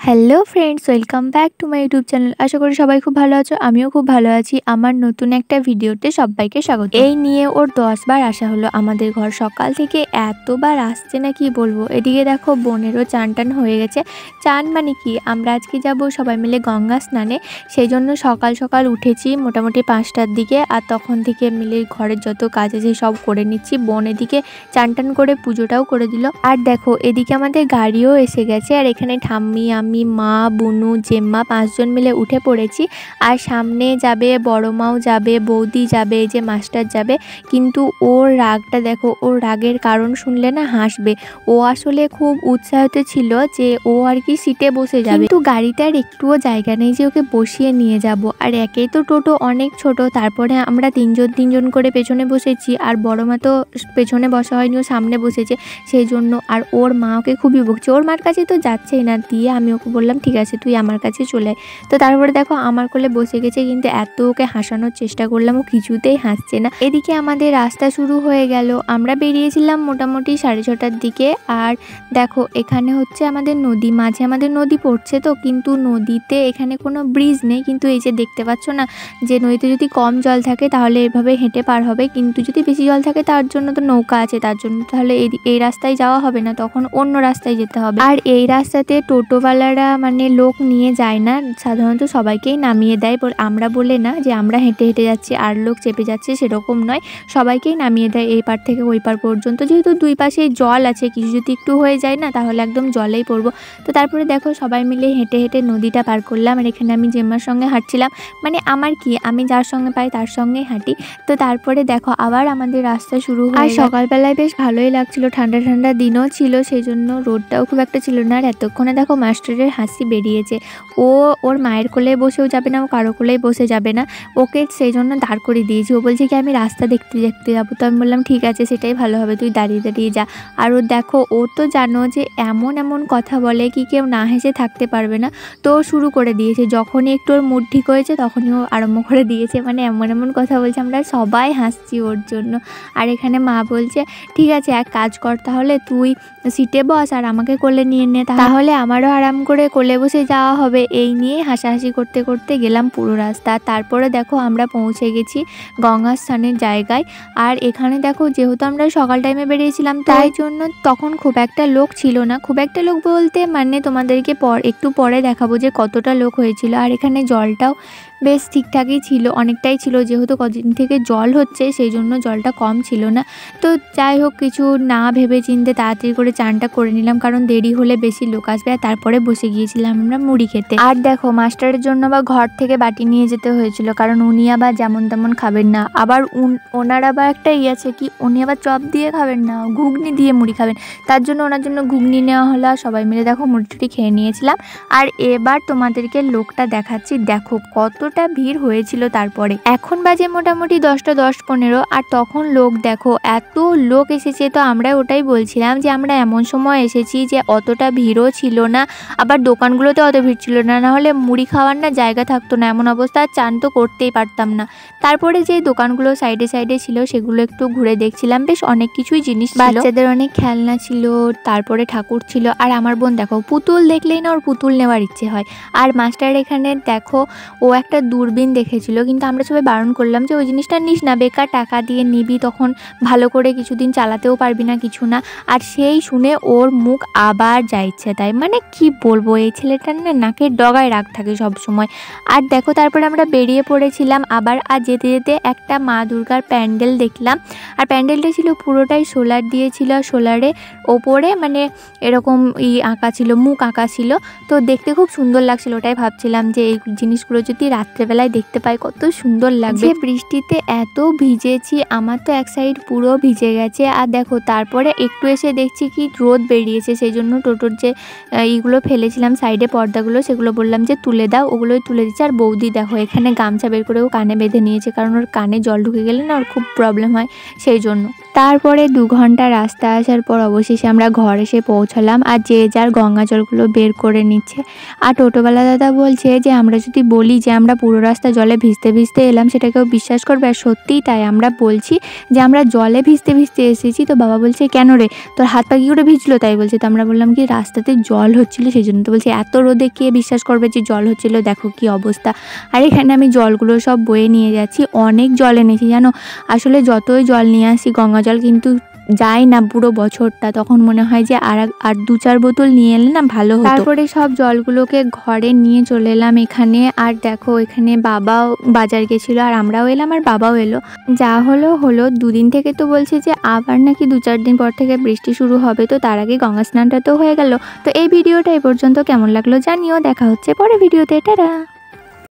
Hello friends, welcome back to my YouTube channel. আশা করি সবাই খুব ভালো আছো। আমিও খুব ভালো আছি। আমার নতুন একটা ভিডিওতে সবাইকে স্বাগত। এই নিয়ে ওর 10 বার আসা হলো আমাদের ঘর। সকাল থেকে এতবার আসছে না কি বলবো। এদিকে দেখো বোনেরও চান টান হয়ে গেছে। চান মানে কি, আমরা আজকে যাব সবাই মিলে গঙ্গা স্নানে। সেই জন্য সকাল সকাল উঠেছি মোটামুটি 5টার দিকে। আর তখন থেকে মিলে ঘরের যত কাজ আছে সব করে নিচ্ছি। বোন এদিকে চান টান করে পুজোটাও করে দিল। আর দেখো এদিকে আমাদের গাড়িও এসে গেছে। আর এখানে ঠাম্মি, আমি, মা, বুনু, জেম্মা 5 জন মিলে উঠে পড়েছি। আর সামনে যাবে বড় মাও যাবে, বৌদি যাবে, এই যে মাস্টার যাবে। কিন্তু ওর রাগটা দেখো, ওর রাগের কারণ শুনলে না হাসবে। ও আসলে খুব উৎসাহিত ছিল যে ও আর কি সিটে বসে যাবে, কিন্তু গাড়িতে আর একটুও জায়গা নেই যে ওকে বসিয়ে নিয়ে যাব। আর একেই তো টোটো অনেক ছোট, তারপরে আমরা তিনজন করে পেছনে বসেছি। আর বড় মা তো পেছনে বসা হয়নি, ও সামনে বসেছে। সেই জন্য আর ওর মা ওকে খুবই বকছে। ওর মার কাছে তো যাচ্ছেই না, দিয়ে আমি ওকে বললাম ঠিক আছে তুই আমার কাছে চলে আয়। তো তারপরে দেখো আমার কোলে বসে গেছে, কিন্তু এত ওকে হাসানোর চেষ্টা করলাম ও কিছুতেই হাসছে না। এদিকে আমাদের রাস্তা শুরু হয়ে গেল। আমরা বেরিয়েছিলাম মোটামুটি 6:30টার দিকে। আর দেখো এখানে হচ্ছে আমাদের নদী, মাঝে আমাদের নদী পড়ছে তো, কিন্তু নদীতে এখানে কোনো ব্রিজ নেই। কিন্তু এই যে দেখতে পাচ্ছ না, যে নদীতে যদি কম জল থাকে তাহলে এভাবে হেঁটে পার হবে, কিন্তু যদি বেশি জল থাকে তার জন্য তো নৌকা আছে, তার জন্য তাহলে এই রাস্তায় যাওয়া হবে না, তখন অন্য রাস্তায় যেতে হবে। আর এই রাস্তাতে টোটোওয়ালারা মানে লোক নিয়ে যায় না, সাধারণত সবাইকেই নামিয়ে দেয়। আমরা বলে না যে আমরা হেঁটে হেঁটে যাচ্ছি আর লোক চেপে যাচ্ছে, সেরকম নয়, সবাইকেই নামিয়ে দেয় এই পার থেকে ওই পার পর্যন্ত। যেহেতু দুই পাশে জল আছে, কিছু যদি একটু হয়ে যায় না তাহলে একদম জলেই পড়বো। তো তারপরে দেখো সবাই মিলে হেঁটে হেঁটে নদীটা পার করলাম। আর এখানে আমি জেম্মার সঙ্গে হাঁটছিলাম, মানে আমার কি, আমি যার সঙ্গে পাই তার সঙ্গেই হাঁটি। তো তারপরে দেখো আবার আমাদের রাস্তা শুরু হয়। আর সকালবেলায় বেশ ভালোই লাগছিল, ঠান্ডা ঠান্ডা দিনও ছিল, সেই জন্য রোদটাও খুব একটা ছিল না। আর এতক্ষণে দেখো মাস্টারের হাসি বেরিয়েছে। ও ওর মায়ের কোলে বসেও যাবে না, ও কারো কোলেই বসে যাবে না, ওকে সেই জন্য দাঁড় করে দিয়েছি। ও বলছে কি আমি রাস্তা দেখতে দেখতে যাবো। তো আমি বললাম ঠিক আছে, সেটাই ভালো হবে, তুই দাঁড়িয়ে দাঁড়িয়ে যা। আর ও দেখো, ও তো জানো যে এমন এমন কথা বলে কি কেউ না হেসে থাকতে পারবে না। তো শুরু করে দিয়েছে, যখনই একটু ওর মুড ঠিক হয়েছে তখনই ও আরম্ভ করে দিয়েছে, মানে এমন এমন কথা বলছে, আমরা সবাই হাসছি ওর জন্য। আর এখানে মা বলছে ঠিক আছে এক কাজ কর, তাহলে তুই সিটে বস আর আমাকে কোলে নিয়ে নে, তাহলে আমারও আরাম করে কোলে বসে যাওয়া হবে। এই নিয়ে হাসাহাসি করতে করতে গেলাম পুরো রাস্তা। তারপরে দেখো আমরা পৌঁছে গেছি গঙ্গা স্নানের জায়গায়। আর এখানে দেখো যেহেতু আমরা সকাল টাইমে বেরিয়েছিলাম, তাই জন্য তখন খুব একটা লোক ছিল না। খুব একটা লোক বলতে মানে তোমাদেরকে একটু পরে দেখাবো যে কতটা লোক হয়েছিল। আর এখানে জলটাও বেশ ঠিকঠাকই ছিল, অনেকটাই ছিল, যেহেতু কদিন থেকে জল হচ্ছে সেই জন্য জলটা কম ছিল না। তো যাই হোক, কিছু না ভেবে চিনতে তাড়াতাড়ি করে চানটা করে নিলাম, কারণ দেরি হলে বেশি লোক আসবে। আর তারপরে বসে গিয়েছিলাম আমরা মুড়ি খেতে। আর দেখো মাস্টারের জন্য আবার ঘর থেকে বাটি নিয়ে যেতে হয়েছিল, কারণ উনি আবার যেমন তেমন খাবেন না। আবার ওনার আবার একটা আছে কি, উনি আবার চপ দিয়ে খাবেন না, ঘুগনি দিয়ে মুড়ি খাবেন। তার জন্য ওনার জন্য ঘুগনি নেওয়া হলো। সবাই মিলে দেখো মুড়ি খেয়ে নিয়েছিলাম। আর এবার তোমাদেরকে লোকটা দেখাচ্ছি, দেখো কতটা ভিড় হয়েছিল। তারপরে এখন বাজে মোটামুটি 10টা 10-15, আর তখন লোক দেখো এত লোক এসেছে। তো আমরা ওটাই বলছিলাম যে আমরা এমন সময় এসেছি যে অতটা ভিড়ও ছিল না, আবার দোকানগুলোতে অত ভিড় ছিল না, নাহলে মুড়ি খাওয়ার না জায়গা থাকতো না এমন অবস্থা, আর চান তো করতেই পারতাম না। তারপরে যে দোকানগুলো সাইডে সাইডে ছিল সেগুলো একটু ঘুরে দেখছিলাম, বেশ অনেক কিছুই জিনিস ছিল, বাচ্চাদের অনেক খেলনা ছিল, তারপরে ঠাকুর ছিল। আর আমার বোন দেখো পুতুল দেখলেই না ওর পুতুল নেওয়ার ইচ্ছে হয়। আর মাস্টার এখানে দেখো ও একটা দূরবীন দেখেছিল, কিন্তু আমরা সবাই বারণ করলাম যে ওই জিনিসটা নিস না, বেকার টাকা দিয়ে নিবি, তখন ভালো করে কিছুদিন চালাতেও পারবি না কিছু না। আর সেই শুনে ওর মুখ আবার যা ইচ্ছে তাই, মানে কি বলবো, এই ছেলেটার না নাকের ডগায় রাগ থাকে সব সময়। আর দেখো তারপরে আমরা বেরিয়ে পড়েছিলাম আবার। আর যেতে যেতে একটা মা দুর্গার প্যান্ডেল দেখলাম। আর প্যান্ডেলটা ছিল পুরোটাই সোলার দিয়েছিল, সোলারে ওপরে মানে এরকম আঁকা ছিল, মুখ আঁকা ছিল। তো দেখতে খুব সুন্দর লাগছিল, ওটাই ভাবছিলাম যে এই জিনিসগুলো যদি রাত্রেবেলায় দেখতে পাই কত সুন্দর লাগবে। বৃষ্টিতে এত ভিজেছি, আমার তো এক সাইড পুরো ভিজে গেছে। আর দেখো তারপরে একটু এসে দেখছি কি রোদ বেরিয়েছে, সেই জন্য টোটোর যে এইগুলো ফেলেছিলাম সাইডে পর্দাগুলো, সেগুলো বললাম যে তুলে দাও, ওগুলোই তুলে দিচ্ছে। আর বৌদি দেখো এখানে গামছা বের করে ও কানে বেঁধে নিয়েছে, কারণ ওর কানে জল ঢুকে গেলে না ওর খুব প্রবলেম হয়, সেই জন্য। তারপরে 2 ঘন্টা রাস্তা আসার পর অবশেষে আমরা ঘর এসে পৌঁছালাম। আর যে যার গঙ্গা জলগুলো বের করে নিচ্ছে। আর টোটোওয়ালা দাদা বলছে যে আমরা যদি বলি যে আমরা পুরো রাস্তা জলে ভিজতে ভিজতে এলাম সেটা কেউ বিশ্বাস করবে? আর সত্যিই তাই, আমরা বলছি যে আমরা জলে ভিজতে ভিজতে এসেছি। তো বাবা বলছে কেন রে, তোর হাত পা কি করে ভিজলো? তাই বলছে। তো আমরা বললাম কি রাস্তাতে জল হচ্ছিলো সেই জন্য জন্য। তো বলছি এত রোদে কে বিশ্বাস করবে যে জল হচ্ছিল, দেখো কি অবস্থা। আর এখানে আমি জলগুলো সব বয়ে নিয়ে যাচ্ছি, অনেক জল এনেছি জানো। আসলে যতই জল নিয়ে আসি গঙ্গা জল কিন্তু যায় না পুরো বছরটা, তখন মনে হয় যে আর 2-4 বোতল নিয়ে এলে না ভালো হতো। তারপরে সব জলগুলোকে ঘরে নিয়ে চলে এলাম এখানে। আর দেখো এখানে বাবাও বাজার গেছিলো আর আমরাও এলাম আর বাবাও এলো। যা হলো 2 দিন থেকে তো বলছে যে আবার নাকি 2-4 দিন পর থেকে বৃষ্টি শুরু হবে, তো তার আগে গঙ্গা স্নানটা তো হয়ে গেল। তো এই ভিডিওটা এই পর্যন্ত কেমন লাগলো জানিও, দেখা হচ্ছে পরে ভিডিওতে, টাটা।